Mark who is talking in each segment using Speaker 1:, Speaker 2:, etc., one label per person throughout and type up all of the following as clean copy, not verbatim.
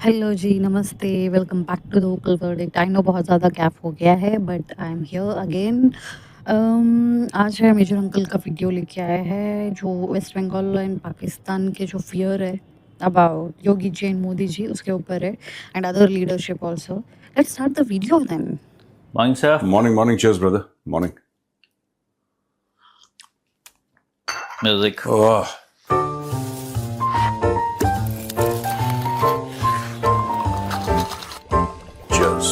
Speaker 1: Hello जी, नमस्ते, welcome back to the vocal verdict. I know बहुत ज़्यादा गैप हो गया है but I am here again. आज है मेजर अंकल का वीडियो लेके आया है जो वेस्ट बंगाल एंड पाकिस्तान के जो फियर है अबाउट योगी जी एंड मोदी जी उसके ऊपर है and other leadership also. Let's start the video then.
Speaker 2: Morning, sir.
Speaker 3: Morning. Cheers, brother. Morning.
Speaker 2: Music.
Speaker 3: Oh. Cheers.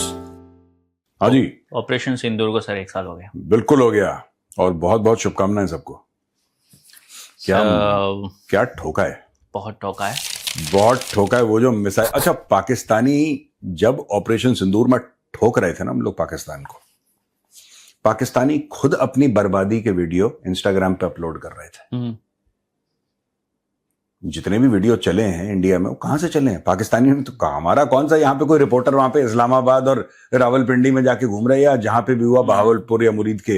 Speaker 3: हाँ जी,
Speaker 2: ऑपरेशन सिंदूर को सर 1 साल हो गया।
Speaker 3: बिल्कुल हो गया और बहुत बहुत शुभकामनाएं सबको। क्या ठोका है,
Speaker 2: बहुत ठोका है।
Speaker 3: बहुत ठोका है वो जो मिसाइल। अच्छा, पाकिस्तानी जब ऑपरेशन सिंदूर में ठोक रहे थे ना हम लोग पाकिस्तान को, पाकिस्तानी खुद अपनी बर्बादी के वीडियो इंस्टाग्राम पे अपलोड कर रहे थे। जितने भी वीडियो चले हैं इंडिया में वो कहां से चले हैं? पाकिस्तानी ने तो कहा। हमारा कौन सा यहाँ पे कोई रिपोर्टर वहां पे इस्लामाबाद और रावलपिंडी में जाके घूम रहे, या जहां पे भी हुआ बहावलपुर या मुरीद के,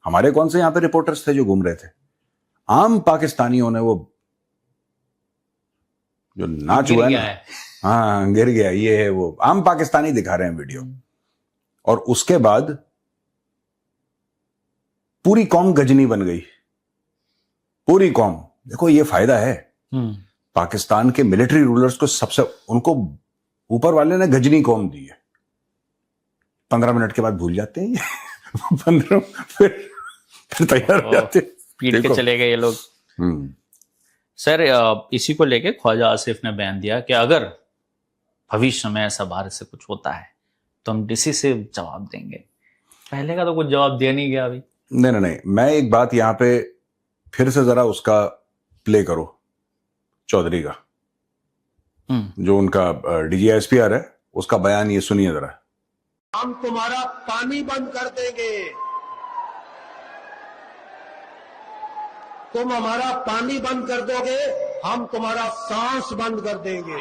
Speaker 3: हमारे कौन से यहाँ पे रिपोर्टर्स थे जो घूम रहे थे? आम पाकिस्तानियों ने वो जो नाच हुआ है, हाँ गिर गया, ये है वो आम पाकिस्तानी दिखा रहे हैं वीडियो। और उसके बाद पूरी कौम गजनी बन गई, पूरी कौम। देखो ये फायदा है पाकिस्तान के मिलिट्री रूलर्स को, सबसे उनको ऊपर वाले ने गजनी कौम दी है। 15 मिनट के बाद भूल जाते हैं 15 फिर तैयार हो जाते,
Speaker 2: पीट के चले गए ये लोग। सर इसी को लेके ख्वाजा आसिफ ने बयान दिया कि अगर भविष्य में ऐसा भारत से कुछ होता है तो हम डिसिसिव जवाब देंगे। पहले का तो कुछ जवाब दिया नहीं गया अभी।
Speaker 3: नहीं, मैं एक बात यहां पे फिर से जरा उसका प्ले करो, चौधरी का जो उनका डीजीएसपीआर है, उसका बयान ये सुनिए जरा।
Speaker 4: हम तुम्हारा पानी बंद कर देंगे, तुम हमारा पानी बंद कर दोगे, हम तुम्हारा सांस बंद कर देंगे।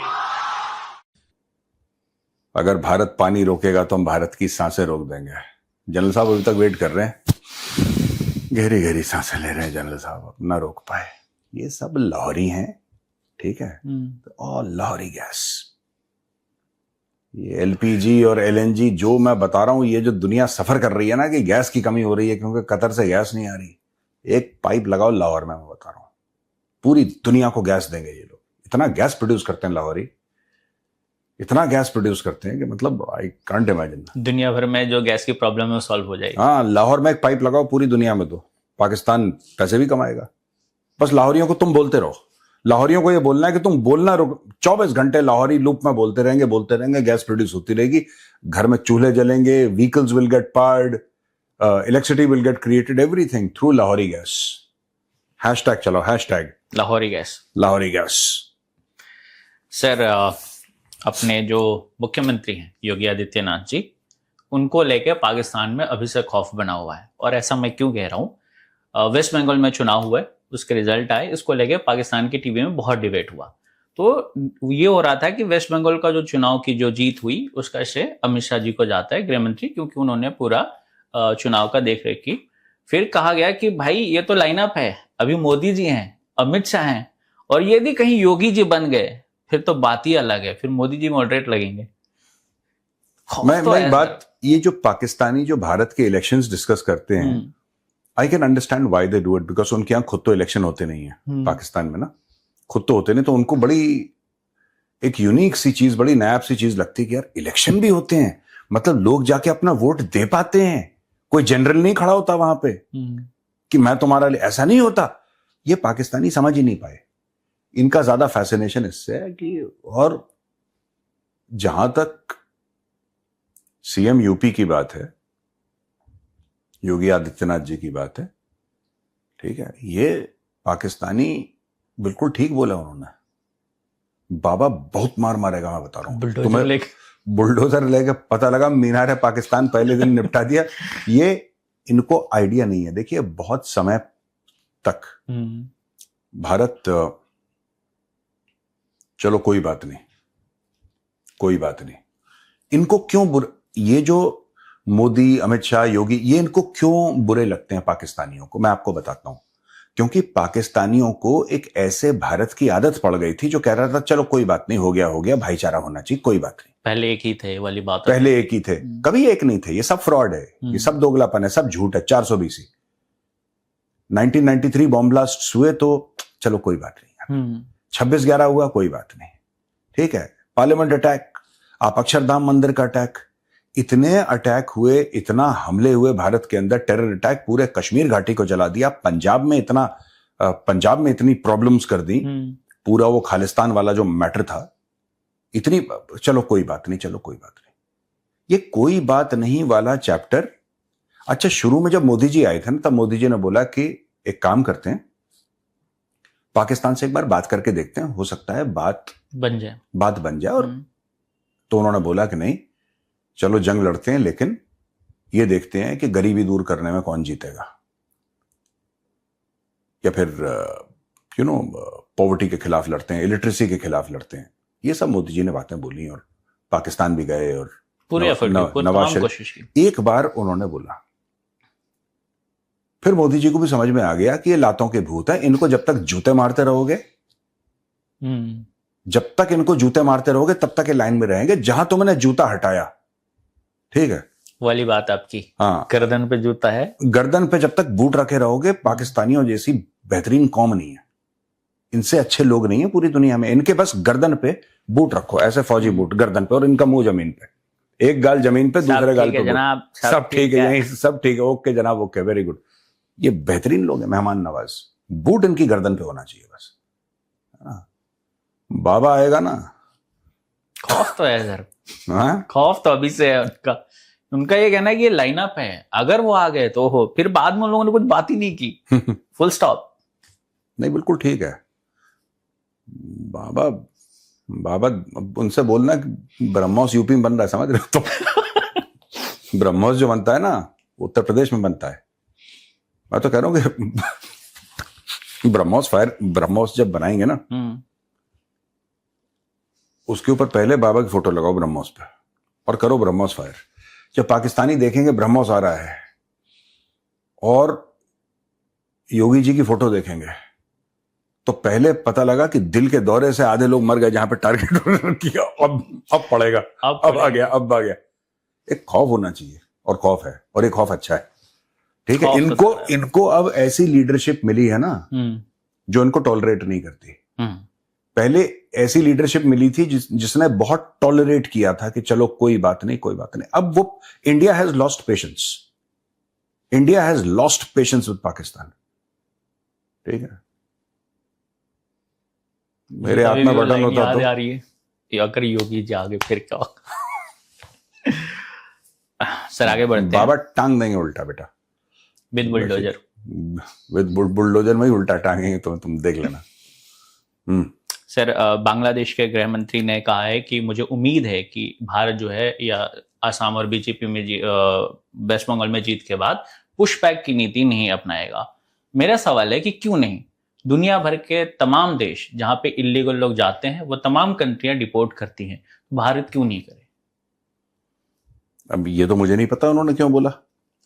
Speaker 3: अगर भारत पानी रोकेगा तो हम भारत की सांसें रोक देंगे। जनरल साहब अभी तक वेट कर रहे हैं, गहरी गहरी सांसें ले रहे हैं जनरल साहब, ना रोक पाए। ये सब लाहौरी हैं, ठीक है, और लाहौरी गैस, ये एलपीजी और एलएनजी जो मैं बता रहा हूं, ये जो दुनिया सफर कर रही है ना कि गैस की कमी हो रही है क्योंकि कतर से गैस नहीं आ रही, एक पाइप लगाओ लाहौर में, मैं बता रहा हूं पूरी दुनिया को गैस देंगे ये लोग। इतना गैस प्रोड्यूस करते हैं लाहौरी, इतना गैस प्रोड्यूस करते हैं कि मतलब आई कांट इमेजिन।
Speaker 2: दुनिया भर में जो गैस की प्रॉब्लम है वो सॉल्व हो जाएगी।
Speaker 3: हाँ, लाहौर में एक पाइप लगाओ पूरी दुनिया में, तो पाकिस्तान पैसे भी कमाएगा। बस लाहौरियों को तुम बोलते रहो, लाहौरियों को ये बोलना है कि तुम बोलना रुक, 24 घंटे लाहौरी लूप में बोलते रहेंगे, गैस प्रोड्यूस होती रहेगी, घर में चूल्हे जलेंगे, vehicles will get powered, electricity will get created, everything through Lahori gas. Hashtag चलाओ, hashtag
Speaker 2: Lahori gas,
Speaker 3: Lahori gas.
Speaker 2: Sir अपने जो मुख्यमंत्री हैं योगी आदित्यनाथ जी, उनको लेके पाकिस्तान में अभी से खौफ बना हुआ है। और ऐसा मैं क्यों कह रहा हूँ, वेस्ट बंगाल में चुनाव हुए, उसके रिजल्ट आए, इसको लेके पाकिस्तान की टीवी में बहुत डिबेट हुआ। तो ये हो रहा था कि वेस्ट बंगाल का जो चुनाव की जो जीत हुई उसका श्रेय अमित शाह जी को जाता है, गृह मंत्री, क्योंकि उन्होंने पूरा चुनाव का देखरेख की। फिर कहा गया कि भाई ये तो लाइनअप है, अभी मोदी जी हैं, अमित शाह हैं, और यदि कहीं योगी जी बन गए फिर तो बात ही अलग है, फिर मोदी जी मॉडरेट लगेंगे।
Speaker 3: मैं एक बात, ये जो पाकिस्तानी जो भारत के इलेक्शंस डिस्कस करते हैं, I can understand why they do it, because उनके यहाँ खुद तो इलेक्शन होते नहीं है पाकिस्तान में ना, खुद तो होते नहीं, तो उनको बड़ी एक यूनिक सी चीज, बड़ी नायाब सी चीज लगती है कि यार इलेक्शन भी होते हैं, मतलब लोग जाके अपना वोट दे पाते हैं, कोई जनरल नहीं खड़ा होता वहां पे कि मैं तुम्हारा, ऐसा नहीं होता। ये पाकिस्तानी समझ ही नहीं पाए, इनका ज्यादा फैसिनेशन इससे है कि, और जहां तक सीएम यूपी की बात है, योगी आदित्यनाथ जी की बात है, ठीक है, ये पाकिस्तानी बिल्कुल ठीक बोला उन्होंने, बाबा बहुत मार मारेगा, मैं बता रहा हूं तुम्हें, बुलडोजर लेके पता लगा मीनार पाकिस्तान पहले दिन निपटा दिया। ये इनको आइडिया नहीं है। देखिए बहुत समय तक भारत, चलो कोई बात नहीं, इनको क्यों ये जो मोदी, अमित शाह, योगी, ये इनको क्यों बुरे लगते हैं पाकिस्तानियों को, मैं आपको बताता हूं। क्योंकि पाकिस्तानियों को एक ऐसे भारत की आदत पड़ गई थी जो कह रहा था चलो कोई बात नहीं, हो गया, भाईचारा होना चाहिए, कोई बात नहीं।
Speaker 2: पहले एक ही थे वाली बात,
Speaker 3: पहले एक ही थे, कभी एक नहीं थे। ये सब फ्रॉड है, ये सब दोगलापन है, सब झूठ है। 420 1993 बॉम्ब ब्लास्ट हुए तो चलो कोई बात नहीं, 26/11 हुआ कोई बात नहीं, ठीक है। पार्लियामेंट अटैक, आप अक्षरधाम मंदिर का अटैक, इतने अटैक हुए, इतना हमले हुए भारत के अंदर, टेरर अटैक, पूरे कश्मीर घाटी को जला दिया, पंजाब में इतनी प्रॉब्लम्स कर दी, पूरा वो खालिस्तान वाला जो मैटर था, इतनी, चलो कोई बात नहीं, चलो कोई बात नहीं। ये कोई बात नहीं वाला चैप्टर, अच्छा शुरू में जब मोदी जी आए थे ना, तब मोदी जी ने बोला कि एक काम करते हैं, पाकिस्तान से एक बार बात करके देखते हैं, हो सकता है बात बन जाए। और तो उन्होंने बोला कि नहीं, चलो जंग लड़ते हैं, लेकिन ये देखते हैं कि गरीबी दूर करने में कौन जीतेगा, या फिर पॉवर्टी के खिलाफ लड़ते हैं, इलिटरेसी के खिलाफ लड़ते हैं। ये सब मोदी जी ने बातें बोली और पाकिस्तान भी गए और नवाज शरीफ एक बार उन्होंने बोला। फिर मोदी जी को भी समझ में आ गया कि ये लातों के भूत है, इनको जब तक जूते मारते रहोगे, जब तक इनको जूते मारते रहोगे तब तक ये लाइन में रहेंगे। जहां तुमने जूता हटाया, ठीक है,
Speaker 2: वाली बात आपकी, हाँ, गर्दन पे जूता है,
Speaker 3: गर्दन पे जब तक बूट रखे रहोगे, पाकिस्तानियों जैसी बेहतरीन कौम नहीं है, इनसे अच्छे लोग नहीं है पूरी दुनिया में। इनके बस गर्दन पे बूट रखो, ऐसे फौजी बूट गर्दन पे, और इनका मुंह जमीन पे, एक गाल जमीन पे, दूसरे गाल पे जनाब, सब ठीक है, यही सब ठीक है, ओके जनाब, ओके, वेरी गुड। ये बेहतरीन लोग हैं, मेहमान नवाज। बूट इनकी गर्दन पे होना चाहिए बस। बाबा आएगा ना,
Speaker 2: खौफ तो है सर, खौफ तो अभी से है उनका ये कहना है कि ये लाइनअप है, अगर वो आ गए तो हो, फिर बाद में उन लोगों ने कुछ बात ही नहीं की, फुल स्टॉप। नहीं, बिल्कुल ठीक है। बाबा उनसे बोलना कि ब्रह्मोस यूपी में बन रहा है, समझ रहे हो? तो ब्रह्मोस जो बनता है ना, उत्तर प्रदेश में बनता है। मैं तो कह रहा हूँ कि ब्रह्मोस जब बनाएंगे ना, उसके ऊपर पहले बाबा की फोटो लगाओ ब्रह्मोस पे और करो ब्रह्मोस फायर। जब पाकिस्तानी देखेंगे ब्रह्मोस आ रहा है और योगी जी की फोटो देखेंगे, तो पहले पता लगा कि दिल के दौरे से आधे लोग मर गए जहां पे टारगेट किया, अब पड़ेगा, अब आ गया। एक खौफ होना चाहिए, और खौफ है, और एक खौफ अच्छा है, ठीक है। इनको अब ऐसी लीडरशिप मिली है ना जो इनको टॉलरेट नहीं करती। पहले ऐसी लीडरशिप मिली थी जिसने बहुत टॉलरेट किया था कि चलो कोई बात नहीं, कोई बात नहीं। अब वो India has lost patience with Pakistan, ठीक है। मेरे हाथ में बटन होता तो यार, ये अगर योगी जी आगे फिर क्या सर, आगे बढ़ते हैं।
Speaker 3: बाबा टांग देंगे उल्टा बेटा,
Speaker 2: विद
Speaker 3: बुलडोजर में ही उल्टा टांगेंगे, तो तुम देख लेना।
Speaker 2: सर, बांग्लादेश के गृह मंत्री ने कहा है कि मुझे उम्मीद है कि भारत जो है, या असम और बीजेपी में वेस्ट बंगाल में जीत के बाद पुशबैक की नीति नहीं अपनाएगा। मेरा सवाल है कि क्यों नहीं? दुनिया भर के तमाम देश जहां पे इलीगल लोग जाते हैं, वो तमाम कंट्रियां डिपोर्ट करती हैं, भारत क्यों नहीं करे?
Speaker 3: अब ये तो मुझे नहीं पता उन्होंने क्यों बोला।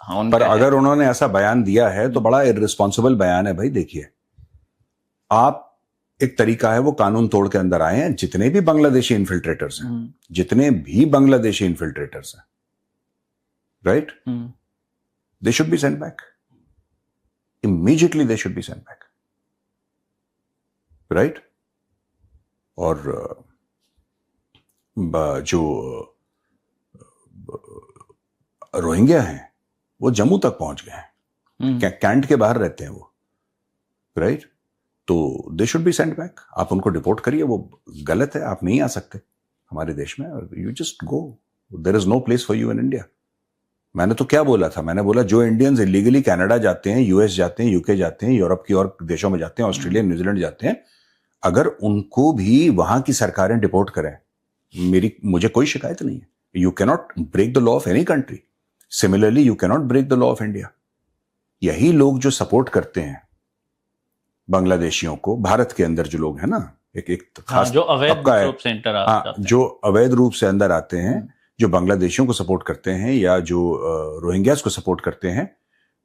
Speaker 3: हाँ, पर अगर उन्होंने ऐसा बयान दिया है तो बड़ा इररिस्पॉन्सिबल बयान है भाई। देखिए, आप, एक तरीका है वो कानून तोड़ के अंदर आए हैं। जितने भी बांग्लादेशी इन्फिल्ट्रेटर्स हैं, right, they should be sent back immediately, they should be sent back, right. और जो रोहिंग्या हैं वो जम्मू तक पहुंच गए हैं, कैंट के बाहर रहते हैं वो, राइट। तो they should be sent back. आप उनको डिपोर्ट करिए, वो गलत है, आप नहीं आ सकते हमारे देश में, you just go, there is no place for you in India. मैंने तो क्या बोला था, मैंने बोला जो इंडियंस इलीगली कनाडा जाते हैं, यूएस जाते हैं, यूके जाते हैं, यूरोप की और देशों में जाते हैं, ऑस्ट्रेलिया, न्यूजीलैंड जाते हैं, अगर उनको भी वहां की सरकारें डिपोर्ट करें, मुझे कोई शिकायत नहीं है। You cannot break the law of any country, similarly you cannot break the law of India. यही लोग जो सपोर्ट करते हैं बांग्लादेशियों को, भारत के अंदर जो लोग हैं ना, एक खास
Speaker 2: जो अवैध रूप से एंटर आते हैं,
Speaker 3: जो अवैध रूप से अंदर आते हैं, जो बांग्लादेशियों को सपोर्ट करते हैं या जो रोहिंग्यास को सपोर्ट करते हैं,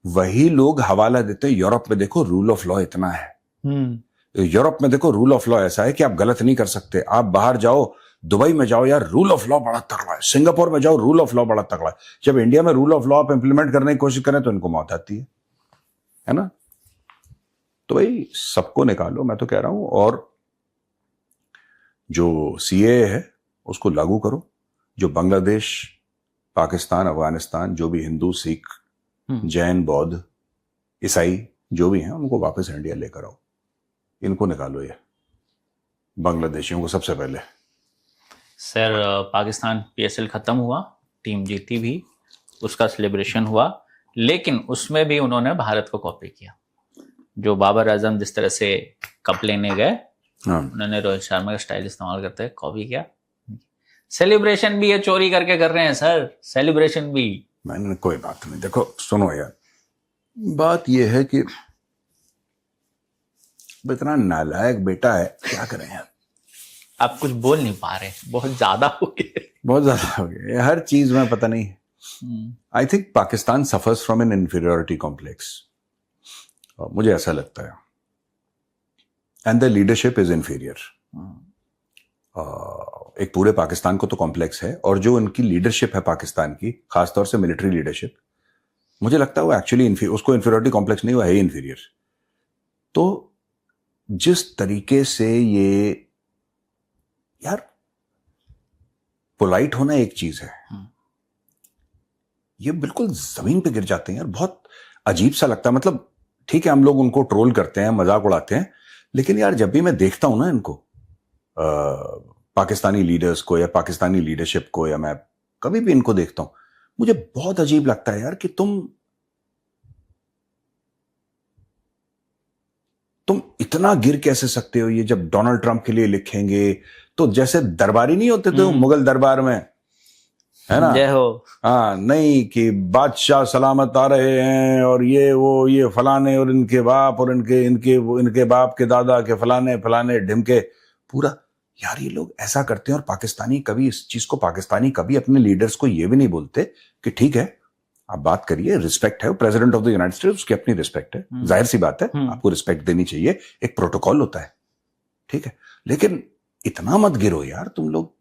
Speaker 3: वही लोग हवाला देते हैं यूरोप में देखो रूल ऑफ लॉ इतना है, यूरोप में देखो रूल ऑफ लॉ ऐसा है कि आप गलत नहीं कर सकते। आप बाहर जाओ, दुबई में जाओ यार, रूल ऑफ लॉ बड़ा तगड़ा है, सिंगापुर में जाओ रूल ऑफ लॉ बड़ा तगड़ा है। जब इंडिया में रूल ऑफ लॉ आप इंप्लीमेंट करने की कोशिश करें तो इनको मौत आती है ना। तो भाई सबको निकालो, मैं तो कह रहा हूं, और जो सीएए है उसको लागू करो। जो बांग्लादेश, पाकिस्तान, अफगानिस्तान, जो भी हिंदू, सिख, जैन, बौद्ध, ईसाई जो भी हैं उनको वापस इंडिया लेकर आओ। इनको निकालो, ये बांग्लादेशियों को सबसे पहले।
Speaker 2: सर पाकिस्तान पीएसएल खत्म हुआ, टीम जीती भी, उसका सेलिब्रेशन हुआ, लेकिन उसमें भी उन्होंने भारत को कॉपी किया। जो बाबर आजम जिस तरह से कप लेने गए, उन्होंने रोहित शर्मा का स्टाइल इस्तेमाल करते हुए कॉपी किया। सेलिब्रेशन भी ये चोरी करके कर रहे हैं सर, सेलिब्रेशन भी।
Speaker 3: मैंने कोई बात नहीं, देखो सुनो यार, बात ये है कि इतना नालायक बेटा है, क्या करें यार।
Speaker 2: आप कुछ बोल नहीं पा रहे, बहुत ज्यादा हो गए,
Speaker 3: बहुत ज्यादा हो गया हर चीज में, पता नहीं। I think Pakistan suffers from an inferiority complex, मुझे ऐसा लगता है, and the leadership is inferior. एक पूरे पाकिस्तान को तो कॉम्प्लेक्स है, और जो उनकी लीडरशिप है पाकिस्तान की, खासतौर से मिलिट्री लीडरशिप, मुझे लगता है वो एक्चुअली उसको इंफीरियोरिटी कॉम्प्लेक्स नहीं, वो है इंफीरियर। तो जिस तरीके से ये यार, पोलाइट होना एक चीज है, ये बिल्कुल जमीन पे गिर जाते हैं यार, बहुत अजीब सा लगता है। मतलब ठीक है हम लोग उनको ट्रोल करते हैं, मजाक उड़ाते हैं, लेकिन यार जब भी मैं देखता हूं ना इनको, पाकिस्तानी लीडर्स को या पाकिस्तानी लीडरशिप को, या मैं कभी भी इनको देखता हूं, मुझे बहुत अजीब लगता है यार कि तुम इतना गिर कैसे सकते हो। ये जब डोनाल्ड ट्रंप के लिए लिखेंगे तो जैसे दरबारी नहीं होते थे मुगल दरबार में, है ना,
Speaker 2: जय हो,
Speaker 3: हाँ, नहीं कि बादशाह सलामत आ रहे हैं और ये फलाने और इनके बाप और इनके बाप के दादा के फलाने फलाने ढिमके, पूरा यार ये लोग ऐसा करते हैं। और पाकिस्तानी कभी इस चीज को, पाकिस्तानी कभी अपने लीडर्स को ये भी नहीं बोलते कि ठीक है आप बात करिए, रिस्पेक्ट है, president of the United states, उसकी अपनी रिस्पेक्ट है, जाहिर सी बात है, आपको रिस्पेक्ट देनी चाहिए, एक प्रोटोकॉल होता है, ठीक है, लेकिन इतना मत गिरो यार तुम लोग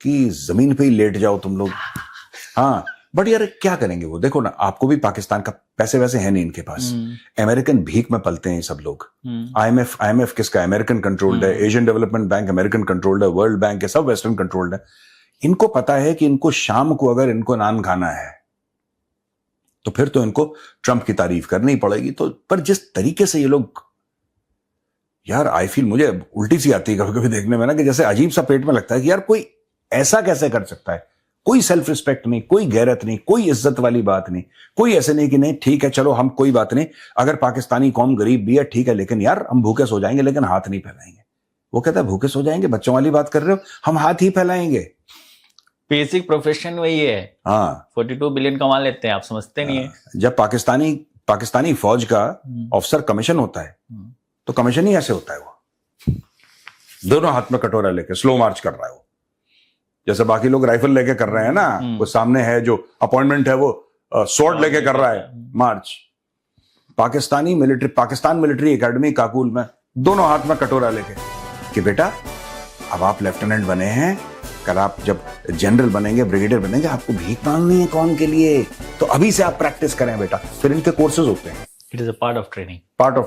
Speaker 3: कि जमीन पे ही लेट जाओ तुम लोग। हाँ बट यार क्या करेंगे वो, देखो ना, आपको भी पाकिस्तान का पैसे वैसे है नहीं इनके पास, अमेरिकन भीख में पलते हैं सब लोग। आईएमएफ किसका, अमेरिकन कंट्रोल्ड है, Asian development bank American controlled है, वर्ल्ड बैंक है, सब वेस्टर्न कंट्रोल्ड है। इनको पता है कि इनको शाम को अगर इनको नान खाना है तो फिर तो इनको ट्रंप की तारीफ करनी पड़ेगी। तो पर जिस तरीके से ये लोग, यार आई फील, मुझे उल्टी सी आती है कभी कभी देखने में ना, कि जैसे अजीब सा पेट में लगता है कि यार कोई ऐसा कैसे कर सकता है। कोई सेल्फ रिस्पेक्ट नहीं, कोई गैरत नहीं, कोई इज्जत वाली बात नहीं, कोई ऐसे नहीं कि नहीं ठीक है चलो हम, कोई बात नहीं, अगर पाकिस्तानी कौम गरीब भी है ठीक है, लेकिन यार हम भूखे सो जाएंगे लेकिन हाथ नहीं फैलाएंगे। वो कहता है भूखे सो जाएंगे, बच्चों वाली बात कर रहे हो, हम हाथ ही फैलाएंगे।
Speaker 2: बेसिक प्रोफेशन वही है।
Speaker 3: हाँ
Speaker 2: 42 बिलियन कमा लेते हैं, आप समझते नहीं है।
Speaker 3: जब पाकिस्तानी फौज का ऑफिसर कमीशन होता है तो कमीशन ही ऐसे होता है, वो दोनों हाथ में कटोरा लेके स्लो मार्च कर रहा है वो, जैसे बाकी लोग राइफल लेके कर रहे हैं ना, वो सामने है जो अपॉइंटमेंट है वो स्वॉर्ड लेके कर रहा है मार्च। पाकिस्तान मिलिट्री एकेडमी काकुल में दोनों हाथ में कटोरा लेके कि बेटा अब आप लेफ्टिनेंट बने हैं, कल आप जब जनरल बनेंगे, ब्रिगेडियर बनेंगे, आपको भीख मांगनी है कौन के लिए, तो अभी से आप प्रैक्टिस करें बेटा। फिर इनके कोर्सेज होते हैं,
Speaker 2: it is a part of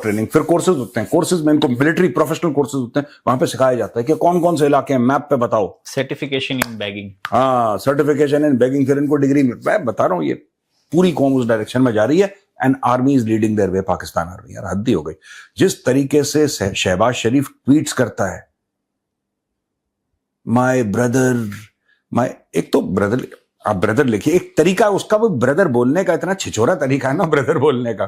Speaker 2: training. फिर कोर्सेज होते हैं, कोर्सेज में इनको मिलिट्री प्रोफेशनल कोर्सेज होते हैं, वहां पे सिखाया जाता है कि कौन कौन से इलाके हैं, मैप पे बताओ। सर्टिफिकेशन इन बैगिंग,
Speaker 3: हाँ सर्टिफिकेशन इन बैगिंग, फिर इनको डिग्री। मैं बता रहा हूँ ये पूरी कौम उस डायरेक्शन में जा रही है, and army is leading their way. Pakistan army यार हद ही हो गई। जिस तरीके से शहबाज शरीफ ट्वीट्स करता है, माय ब्रदर, एक तो ब्रदर, आप ब्रदर लिखिए, एक तरीका उसका, वो ब्रदर बोलने का इतना छिछोरा तरीका है ना ब्रदर बोलने का।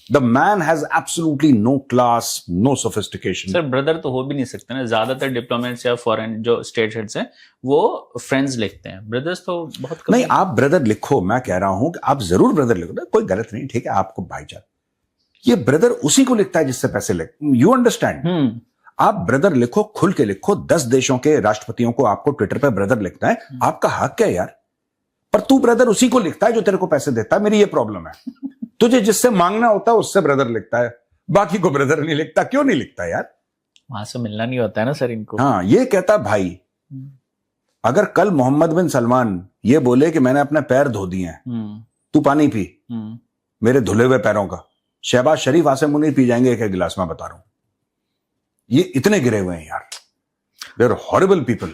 Speaker 3: The man has absolutely no class, no sophistication.
Speaker 2: Sir brother तो हो भी नहीं सकते ना, ज्यादातर डिप्लोमेट्स या फॉरेन जो स्टेट हेड्स हैं वो फ्रेंड्स लिखते हैं, ब्रदर्स तो बहुत कम।
Speaker 3: नहीं आप ब्रदर लिखो, मैं कह रहा हूं कि आप जरूर ब्रदर लिखो ना, कोई गलत नहीं, ठीक है, आपको भाईचारा। ये ब्रदर उसी को लिखता है जिससे पैसे ले, यू अंडरस्टैंड। आप ब्रदर लिखो, खुल के लिखो, 10 देशों के राष्ट्रपतियों को आपको ट्विटर पे ब्रदर लिखता है, आपका हक है यार। पर तू ब्रदर उसी को लिखता है जो तेरे को पैसे देता है, मेरी ये प्रॉब्लम है। तुझे जिससे मांगना होता है उससे ब्रदर लिखता है, बाकी को ब्रदर नहीं लिखता। क्यों नहीं लिखता यार?
Speaker 2: वहां से मिलना नहीं होता है ना सर इनको।
Speaker 3: हाँ, ये कहता भाई, अगर कल मोहम्मद बिन सलमान ये बोले कि मैंने अपने पैर धो दिए हैं, तू पानी पी मेरे धुले हुए पैरों का, शहबाज शरीफ आसिम मुनीर पी जाएंगे एक गिलास, में बता रहा हूं। ये इतने गिरे हुए हैं यार, they are horrible people.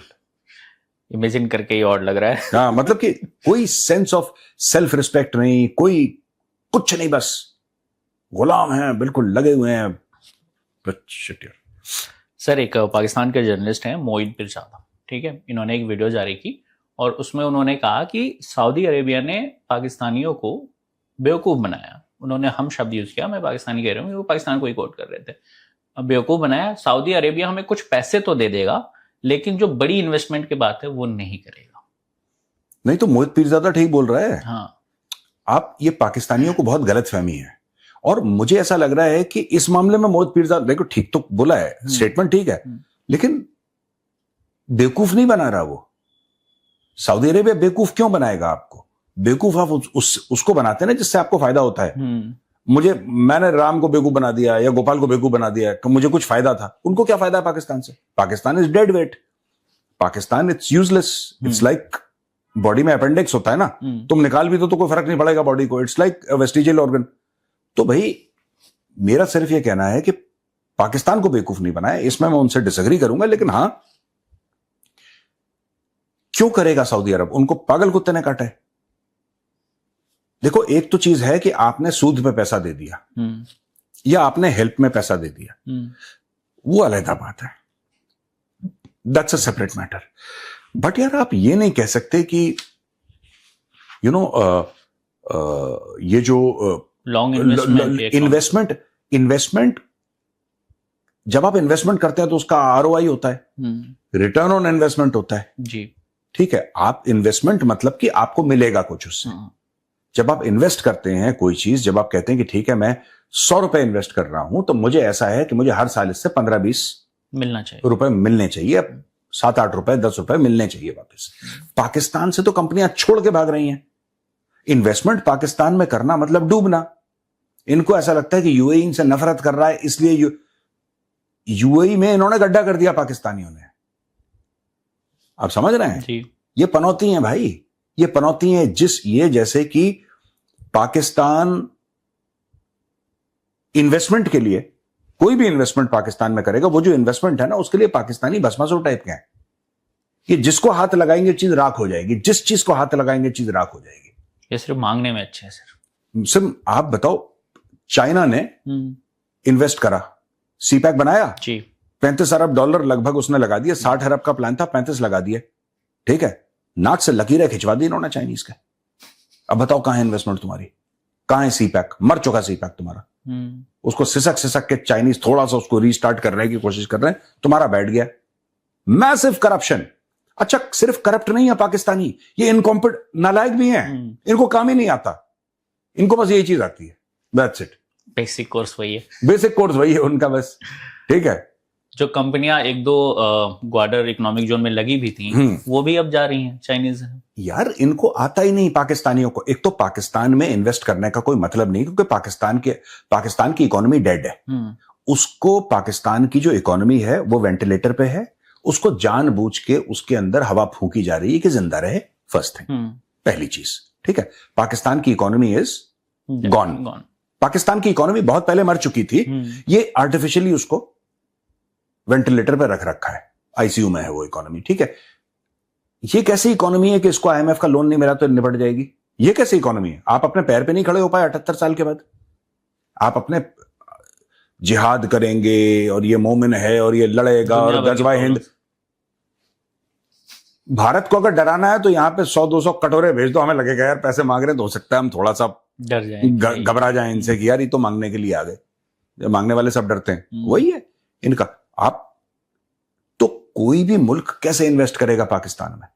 Speaker 2: Imagine करके ही और लग रहा है।
Speaker 3: हाँ, मतलब कि कोई सेंस ऑफ सेल्फ रिस्पेक्ट नहीं, कोई कुछ नहीं, बस गुलाम हैं, बिल्कुल लगे हुए हैं।
Speaker 2: सर, एक पाकिस्तान के जर्नलिस्ट हैं मोइन पिरजादा, ठीक है, इन्होंने एक वीडियो जारी की और उसमें उन्होंने कहा कि सऊदी अरेबिया ने पाकिस्तानियों को बेवकूफ़ बनाया। उन्होंने हम शब्द यूज़ किया, मैं पाकिस्तानी कह रहा हूँ, वो पाकिस्तान को ही कोट कर रहे थे। अब बेवकूफ़ बनाया, सऊदी अरेबिया हमें कुछ पैसे तो दे देगा लेकिन जो बड़ी इन्वेस्टमेंट की बात है वो नहीं करेगा।
Speaker 3: नहीं तो मोहित पीरजादा ठीक बोल रहा है।
Speaker 2: हाँ,
Speaker 3: आप, ये पाकिस्तानियों को बहुत गलत फहमी है और मुझे ऐसा लग रहा है कि इस मामले में मोहित पीरजादा, देखो ठीक तो बोला है, स्टेटमेंट ठीक है, लेकिन बेवकूफ नहीं बना रहा वो। सऊदी अरेबिया बेवकूफ क्यों बनाएगा आपको? बेवकूफ आप उसको बनाते हैं ना जिससे आपको फायदा होता है। मैंने राम को बेवकूफ बना दिया या गोपाल को बेवकूफ बना दिया कि मुझे कुछ फायदा था। उनको क्या फायदा है पाकिस्तान से? Pakistan is dead weight, Pakistan it's useless, it's like body में अपेंडिक्स होता है ना, तुम निकाल भी तो कोई फर्क नहीं पड़ेगा बॉडी को, इट्स लाइक वेस्टिजियल ऑर्गन। तो भाई मेरा सिर्फ यह कहना है कि पाकिस्तान को बेवकूफ नहीं बनाया, इसमें मैं उनसे डिसएग्री करूंगा, लेकिन हां, क्यों करेगा सऊदी अरब? उनको पागल कुत्ते ने काटा है। देखो, एक तो चीज है कि आपने सूद पे पैसा दे दिया या आपने हेल्प में पैसा दे दिया, वो अलग बात है, that's a separate matter. But यार आप ये नहीं कह सकते कि यू नो ये जो
Speaker 2: लॉन्ग
Speaker 3: इन्वेस्टमेंट जब आप इन्वेस्टमेंट करते हैं तो उसका आरओआई होता है, रिटर्न ऑन इन्वेस्टमेंट होता है
Speaker 2: जी,
Speaker 3: ठीक है। आप इन्वेस्टमेंट मतलब कि आपको मिलेगा कुछ उससे। जब आप इन्वेस्ट करते हैं कोई चीज, जब आप कहते हैं कि ठीक है मैं 100 रुपए इन्वेस्ट कर रहा हूं तो मुझे ऐसा है कि मुझे हर साल इससे 15-20
Speaker 2: मिलना चाहिए,
Speaker 3: रुपए मिलने चाहिए, 7-8 रुपए 10 रुपए मिलने चाहिए वापस। पाकिस्तान से तो कंपनियां छोड़ के भाग रही हैं। इन्वेस्टमेंट पाकिस्तान में करना मतलब डूबना। इनको ऐसा लगता है कि यूएई इनसे नफरत कर रहा है, इसलिए यूएई में इन्होंने गड्ढा कर दिया पाकिस्तानियों ने। आप समझ रहे हैं
Speaker 2: जी।
Speaker 3: ये पनौती है भाई, ये पनौती है। ये जैसे कि पाकिस्तान इन्वेस्टमेंट के लिए, कोई भी इन्वेस्टमेंट पाकिस्तान में करेगा, वो जो इन्वेस्टमेंट है ना उसके लिए पाकिस्तानी भस्मासुर टाइप के हैं। ये जिसको हाथ लगाएंगे चीज राख हो जाएगी, जिस चीज को हाथ लगाएंगे चीज राख हो जाएगी।
Speaker 2: ये सिर्फ मांगने में अच्छे हैं सर।
Speaker 3: सिर्फ आप बताओ, चाइना ने इन्वेस्ट करा, सीपैक बनाया
Speaker 2: जी,
Speaker 3: 35 अरब डॉलर लगभग उसने लगा दिया। 60 अरब का प्लान था, 35 लगा दिए, ठीक है। नाक से लकीरें खिंचवा दी इन्होंने चाइनीज के। अब बताओ कहां है इन्वेस्टमेंट तुम्हारी, कहां है सीपैक? मर चुका सीपैक तुम्हारा। उसको सिसक के चाइनीज थोड़ा सा उसको रीस्टार्ट करने की कोशिश कर रहे हैं, तुम्हारा बैठ गया। Massive corruption. अच्छा, सिर्फ करप्ट नहीं है पाकिस्तानी, ये इनकॉम्पिटेंट नालायक भी हैं, इनको काम ही नहीं आता, इनको बस यही चीज आती है, दैट्स इट।
Speaker 2: बेसिक कोर्स वही है,
Speaker 3: बेसिक कोर्स वही है उनका बस, ठीक है।
Speaker 2: जो कंपनियां एक दो ग्वाडर इकोनॉमिक जोन में लगी भी थी वो भी अब जा रही हैं चाइनीज।
Speaker 3: यार इनको आता ही नहीं पाकिस्तानियों को। एक तो पाकिस्तान में इन्वेस्ट करने का कोई मतलब नहीं, क्योंकि पाकिस्तान की इकोनॉमी डेड है। उसको, पाकिस्तान की जो इकोनॉमी है वो वेंटिलेटर पे है, उसको जानबूझ के उसके अंदर हवा फूंकी जा रही है कि जिंदा रहे। फर्स्ट थिंग, पहली चीज, ठीक है। पाकिस्तान की इकोनॉमी इज गॉन। पाकिस्तान की इकोनॉमी बहुत पहले मर चुकी थी, ये आर्टिफिशियली उसको वेंटिलेटर पे रख रखा है, आईसीयू में है वो इकोनॉमी, ठीक है। ये कैसी इकोनॉमी है कि इसको आईएमएफ का लोन नहीं मिला तो निपट जाएगी? ये कैसी इकोनॉमी है? आप अपने पैर पे नहीं खड़े हो पाए 78 साल के बाद। आप अपने जिहाद करेंगे और ये मोमिन है और ये लड़ेगा और गजवाए हिंद। भारत को अगर डराना है तो यहाँ पे 100-200 कटोरे भेज दो, हमें लगेगा यार पैसे मांग रहे हैं तो हो सकता है हम थोड़ा सा
Speaker 2: डर जाए,
Speaker 3: घबरा जाए इनसे कि यार ये तो मांगने के लिए आ गए। मांगने वाले सब डरते हैं, वही है इनका। आप तो कोई भी मुल्क कैसे इन्वेस्ट करेगा पाकिस्तान में?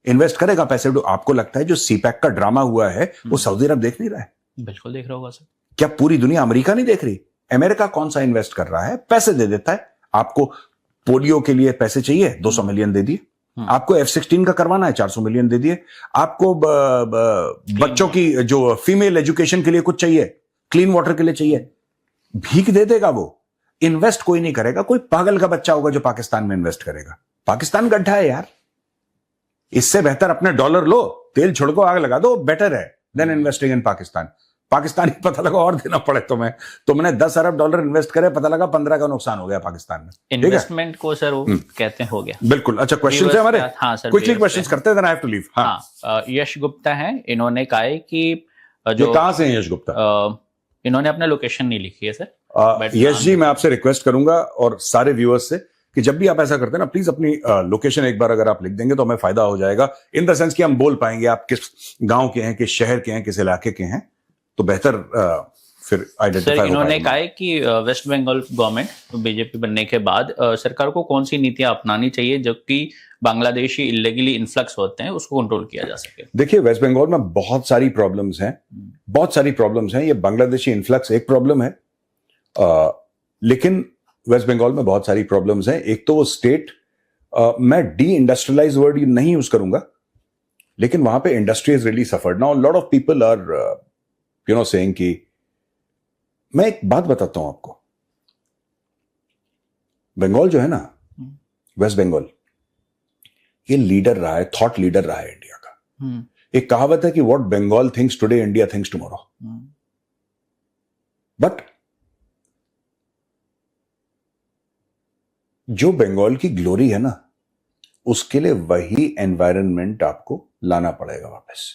Speaker 3: इन्वेस्ट करेगा पैसे। आपको लगता है जो सीपैक का ड्रामा हुआ है वो सऊदी अरब देख नहीं रहा है?
Speaker 2: बिल्कुल देख रहा होगा सर।
Speaker 3: क्या पूरी दुनिया, अमेरिका नहीं देख रही? अमेरिका कौन सा इन्वेस्ट कर रहा है? पैसे दे देता है। आपको पोलियो के लिए पैसे चाहिए, 200 मिलियन दे दिए। आपको F-16 का करवाना है, 400 मिलियन दे दिए। आपको बच्चों की जो फीमेल एजुकेशन के लिए कुछ चाहिए, क्लीन वाटर के लिए चाहिए, भीख दे देगा वो, इन्वेस्ट कोई नहीं करेगा। कोई पागल का बच्चा होगा जो पाकिस्तान में इन्वेस्ट करेगा। पाकिस्तान गड्ढा है यार, इससे बेहतर अपने डॉलर लो, तेल छिड़को, आग लगा दो, बेटर है than investing in Pakistan. Pakistani पता लगा और देना पड़े तुम्हें, तुमने 10 अरब डॉलर इन्वेस्ट करे, पता लगा 15 का नुकसान हो गया पाकिस्तान में।
Speaker 2: इन्वेस्टमेंट को सर वो कहते हैं हो गया।
Speaker 3: बिल्कुल। अच्छा, क्वेश्चन है हमारे?
Speaker 2: हाँ सर,
Speaker 3: क्विकली क्वेश्चंस करते हैं, then I have to leave.
Speaker 2: हाँ, यश गुप्ता है, इन्होंने कहा है कि जो
Speaker 3: कहां से है यश गुप्ता?
Speaker 2: इन्होंने अपना लोकेशन नहीं लिखी है सर।
Speaker 3: यश जी, मैं आपसे रिक्वेस्ट करूंगा और सारे व्यूअर्स से कि जब भी आप ऐसा करते हैं ना, प्लीज अपनी लोकेशन एक बार अगर आप लिख देंगे तो हमें फायदा हो जाएगा, इन द सेंस कि हम बोल पाएंगे आप किस गांव के हैं, किस शहर के हैं, किस इलाके के हैं, तो बेहतर फिर आइडेंटिफाई हो।
Speaker 2: इन्होंने कहा है कि वेस्ट बंगाल गवर्नमेंट बीजेपी बनने के बाद सरकार को कौन सी नीतियां अपनानी चाहिए जबकि बांग्लादेशी इलीगली इन्फ्लक्स होते हैं उसको कंट्रोल किया जा सके।
Speaker 3: देखिए, वेस्ट बंगाल में बहुत सारी प्रॉब्लम्स हैं, बहुत सारी प्रॉब्लम्स हैं। ये बांग्लादेशी इन्फ्लक्स एक प्रॉब्लम है, लेकिन वेस्ट बंगाल में बहुत सारी प्रॉब्लम्स हैं। एक तो वो स्टेट, मैं डी इंडस्ट्रियलाइज वर्ड नहीं यूज करूंगा, लेकिन वहां पे industry is really suffered now. Lot of people are saying कि, मैं एक बात बताता हूं आपको, बंगाल जो है ना, वेस्ट बंगाल, ये लीडर रहा है, थॉट लीडर रहा है इंडिया का। एक कहावत है कि what Bengal thinks today, India thinks tomorrow. But जो बंगाल की ग्लोरी है ना, उसके लिए वही एनवायरनमेंट आपको लाना पड़ेगा वापस।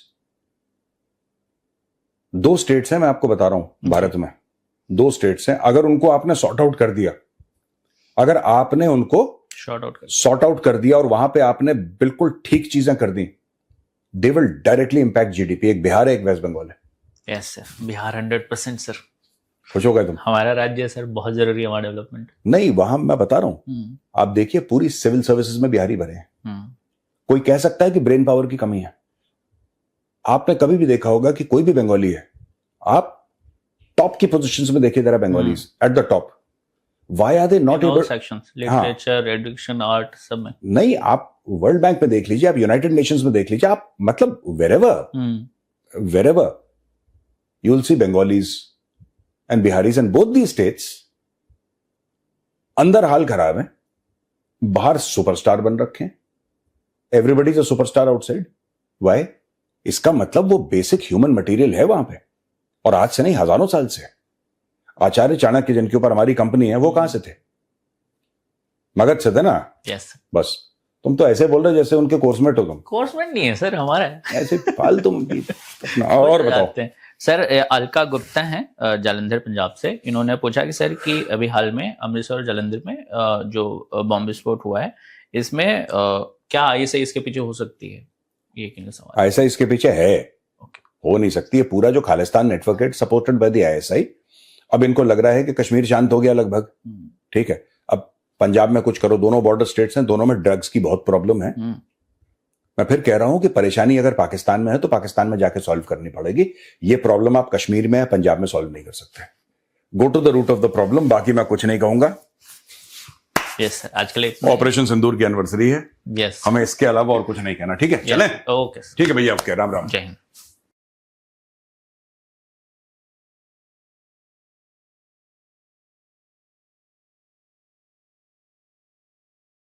Speaker 3: 2 स्टेट्स हैं, मैं आपको बता रहा हूं, भारत में 2 स्टेट्स हैं। अगर उनको आपने सॉर्ट आउट कर दिया, अगर आपने उनको सॉर्ट आउट कर दिया और वहां पे आपने बिल्कुल ठीक चीजें कर दी, they will directly impact GDP. एक बिहार है, एक वेस्ट बंगाल है।
Speaker 2: Yes sir, Bihar 100% sir.
Speaker 3: खुश हो गए तुम?
Speaker 2: हमारा राज्य सर बहुत जरूरी है हमारा डेवलपमेंट।
Speaker 3: नहीं, वहां मैं बता रहा हूं, आप देखिए पूरी सिविल सर्विसेज में बिहारी भरे हैं। कोई कह सकता है कि ब्रेन पावर की कमी है? आपने कभी भी देखा होगा कि कोई भी बंगाली है, आप टॉप की पोजीशंस में देखिए, there are Bengalis at the top. Why are they not able?
Speaker 2: Sections, literature, education, art, सब में।
Speaker 3: नहीं, आप वर्ल्ड बैंक में देख लीजिए, आप यूनाइटेड नेशंस में देख लीजिए, आप मतलब wherever you will see Bengalis and Bihari's and both the states. अंदर हाल खराब है, बाहर सुपरस्टार बन रखे हैं। Everybody is a superstar outside. Why? इसका मतलब वो बेसिक ह्यूमन मटेरियल है वहां पे, और आज से नहीं, हजारों साल से। आचार्य चाणक्य जिनके ऊपर हमारी कंपनी है, वो कहां से थे? मगध से थे ना?
Speaker 2: यस।
Speaker 3: बस तुम तो ऐसे बोल रहे जैसे उनके कोर्समेट हो तुम।
Speaker 2: कोर्समेट नहीं है सर, हमारा है। ऐसे
Speaker 3: फालतू और बताओ
Speaker 2: सर। अलका गुप्ता है जालंधर पंजाब से, इन्होंने पूछा कि सर कि अभी हाल में अमृतसर और जालंधर में जो बॉम्ब विस्फोट हुआ है, इसमें क्या ISI इसके पीछे हो सकती है? ये किन सवाल।
Speaker 3: ISI इसके पीछे है, हो नहीं सकती है। पूरा जो खालिस्तान नेटवर्क है सपोर्टेड बाय द ISI। अब इनको लग रहा है कि कश्मीर शांत हो गया लगभग, ठीक है, अब पंजाब में कुछ करो। दोनों बॉर्डर स्टेट्स हैं, दोनों में ड्रग्स की बहुत प्रॉब्लम है। मैं फिर कह रहा हूं कि परेशानी अगर पाकिस्तान में है तो पाकिस्तान में जाके सॉल्व करनी पड़ेगी। ये प्रॉब्लम आप कश्मीर में या पंजाब में सॉल्व नहीं कर सकते। Go to the root of the problem. बाकी मैं कुछ नहीं कहूंगा।
Speaker 2: यस सर, आजकल
Speaker 3: ऑपरेशन सिंदूर की एनिवर्सरी है।
Speaker 2: यस,
Speaker 3: हमें इसके अलावा और कुछ नहीं कहना। ठीक है, चलें?
Speaker 2: ओके,
Speaker 3: ठीक है भैया, ओके, राम राम,
Speaker 2: जय हिंद।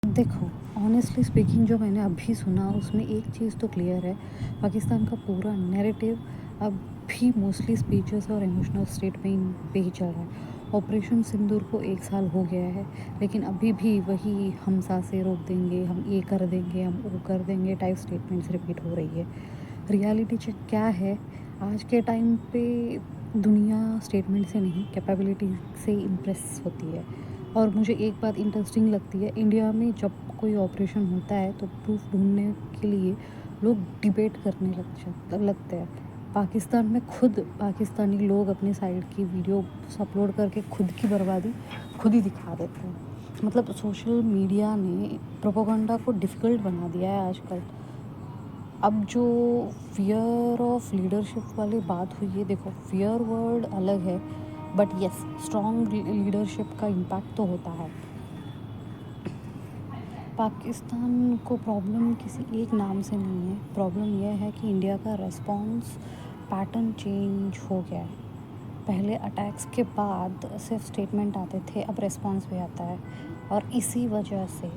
Speaker 1: देखो, ऑनेस्टली स्पीकिंग, जो मैंने अभी सुना उसमें एक चीज़ तो क्लियर है, पाकिस्तान का पूरा नैरेटिव अब भी मोस्टली स्पीचेस और इमोशनल स्टेट पे ही चल रहा है। ऑपरेशन सिंदूर को 1 साल हो गया है, लेकिन अभी भी वही हम सांसें रोक देंगे, हम ये कर देंगे, हम वो कर देंगे टाइप स्टेटमेंट्स रिपीट हो रही है। रियलिटी चेक क्या है, आज के टाइम पे दुनिया स्टेटमेंट से नहीं, कैपेबिलिटी से इम्प्रेस होती है। और मुझे एक बात इंटरेस्टिंग लगती है, इंडिया में जब कोई ऑपरेशन होता है तो प्रूफ ढूंढने के लिए लोग डिबेट करने लगते हैं। पाकिस्तान में खुद पाकिस्तानी लोग अपने साइड की वीडियो अपलोड करके खुद की बर्बादी खुद ही दिखा देते हैं। मतलब सोशल मीडिया ने प्रोपेगेंडा को डिफ़िकल्ट बना दिया है आजकल। अब जो फियर ऑफ लीडरशिप वाली बात हुई है, देखो फियर वर्ड अलग है, बट यस, स्ट्रॉन्ग लीडरशिप का इम्पैक्ट तो होता है। पाकिस्तान को प्रॉब्लम किसी एक नाम से नहीं है, प्रॉब्लम यह है कि इंडिया का रेस्पॉन्स पैटर्न चेंज हो गया है। पहले अटैक्स के बाद सिर्फ स्टेटमेंट आते थे, अब रिस्पॉन्स भी आता है। और इसी वजह से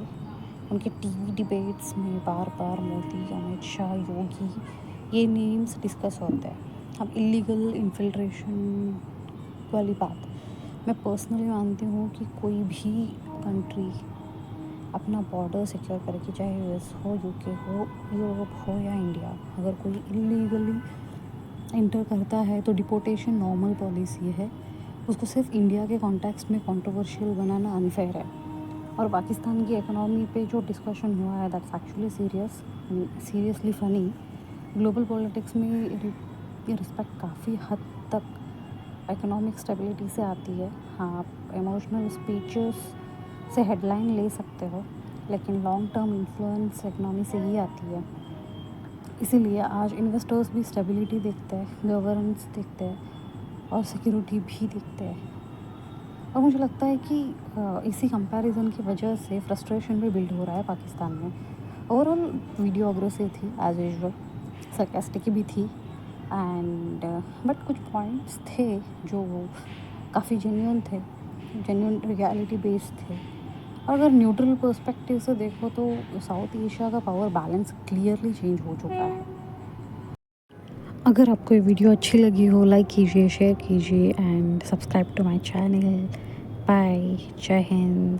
Speaker 1: उनके टीवी डिबेट्स में बार बार मोदी, अमित शाह, योगी ये नेम्स डिस्कस होते हैं। अब इलीगल इन्फिल्ट्रेशन वाली बात मैं पर्सनली मानती हूँ कि कोई भी कंट्री अपना बॉर्डर सिक्योर करेगी, चाहे यूएस हो, यूके हो, यूरोप हो या इंडिया। अगर कोई इलीगली इंटर करता है तो डिपोर्टेशन नॉर्मल पॉलिसी है। उसको सिर्फ इंडिया के कॉन्टेक्स्ट में कंट्रोवर्शियल बनाना अनफेयर है। और पाकिस्तान की इकोनॉमी पे जो डिस्कशन हुआ है that's actually seriously funny. Global politics में ये रिस्पेक्ट काफ़ी हद तक इकोनॉमिक स्टेबिलिटी से आती है। हाँ, आप इमोशनल स्पीचेस से हेडलाइन ले सकते हो, लेकिन लॉन्ग टर्म इन्फ्लुएंस इकोनॉमी से ही आती है। इसीलिए आज इन्वेस्टर्स भी स्टेबिलिटी देखते हैं, गवर्नेंस देखते हैं और सिक्योरिटी भी देखते हैं। और मुझे लगता है कि इसी कंपैरिजन की वजह से फ्रस्ट्रेशन भी बिल्ड हो रहा है पाकिस्तान में। ओवरऑल वीडियो अग्रेसिव थी एज यूजुअल, सरकास्टिक भी थी एंड बट कुछ पॉइंट्स थे जो काफ़ी जेन्युइन थे, जेन्युइन रियलिटी बेस्ड थे। और अगर न्यूट्रल पर्सपेक्टिव से देखो तो साउथ एशिया का पावर बैलेंस क्लियरली चेंज हो चुका है। अगर आपको ये वीडियो अच्छी लगी हो, लाइक कीजिए, शेयर कीजिए and subscribe to my channel. Bye, जय हिंद।